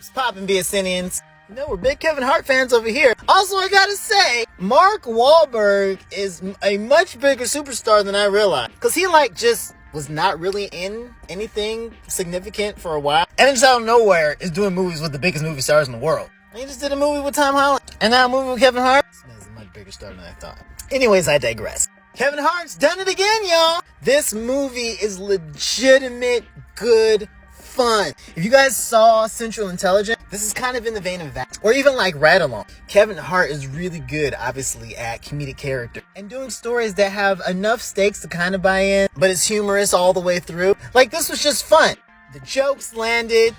It's poppin' BSNians. You know, we're big Kevin Hart fans over here. Also, I gotta say, Mark Wahlberg is a much bigger superstar than I realized. Because he, just was not really in anything significant for a while. And then just out of nowhere is doing movies with the biggest movie stars in the world. And he just did a movie with Tom Holland. And now a movie with Kevin Hart. This is a much bigger star than I thought. Anyways, I digress. Kevin Hart's done it again, y'all. This movie is legitimate good fun. If you guys saw Central Intelligence, this is kind of in the vein of that. Or even like Ride Along. Kevin Hart is really good, obviously, at comedic character. And doing stories that have enough stakes to kind of buy in, but it's humorous all the way through. This was just fun. The jokes landed,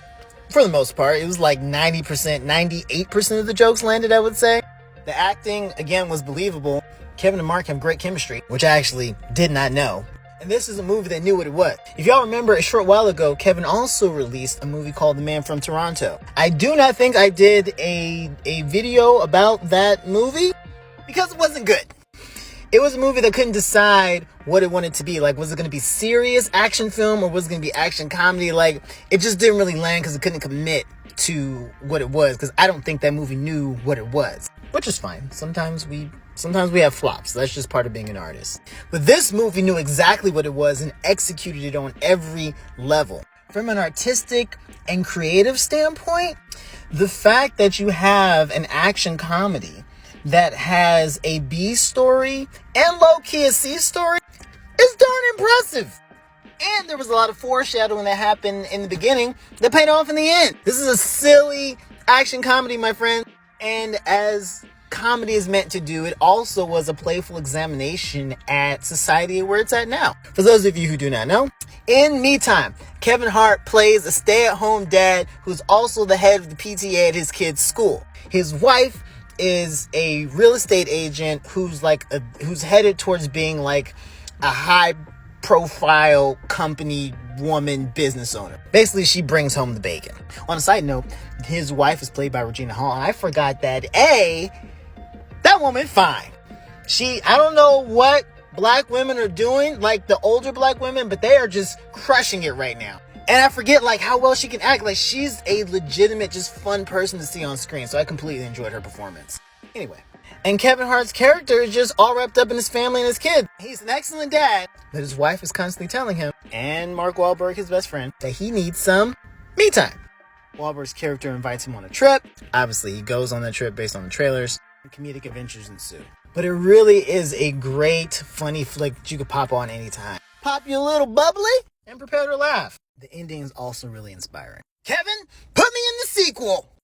for the most part. It was 90%, 98% of the jokes landed, I would say. The acting, again, was believable. Kevin and Mark have great chemistry, which I actually did not know. And this is a movie that knew what it was. If y'all remember, a short while ago, Kevin also released a movie called The Man from Toronto. I do not think I did a video about that movie because it wasn't good. It was a movie that couldn't decide what it wanted to be. Was it going to be serious action film or was it going to be action comedy? It just didn't really land because it couldn't commit to what it was, because I don't think that movie knew what it was, which is fine. Sometimes we have flops. That's just part of being an artist. But this movie knew exactly what it was and executed it on every level. From an artistic and creative standpoint, the fact that you have an action comedy that has a B story and low-key a C story is darn impressive. And there was a lot of foreshadowing that happened in the beginning that paid off in the end. This is a silly action comedy, my friend. And as comedy is meant to do, it also was a playful examination at society where it's at now. For those of you who do not know, in Me Time, Kevin Hart plays a stay-at-home dad who's also the head of the PTA at his kid's school. His wife is a real estate agent who's headed towards being a high profile company woman business owner. Basically, she brings home the bacon. On a side note, his wife is played by Regina Hall. I forgot that that woman fine. I don't know what black women are doing, the older black women, but they are just crushing it right now. And I forget how well she can act. She's a legitimate, just fun person to see on screen. So I completely enjoyed her performance. Anyway. And Kevin Hart's character is just all wrapped up in his family and his kid. He's an excellent dad, but his wife is constantly telling him, and Mark Wahlberg, his best friend, that he needs some me time. Wahlberg's character invites him on a trip. Obviously, he goes on that trip based on the trailers. And comedic adventures ensue. But it really is a great, funny flick that you could pop on anytime. Pop you a little bubbly and prepare to laugh. The ending is also really inspiring. Kevin, put me in the sequel!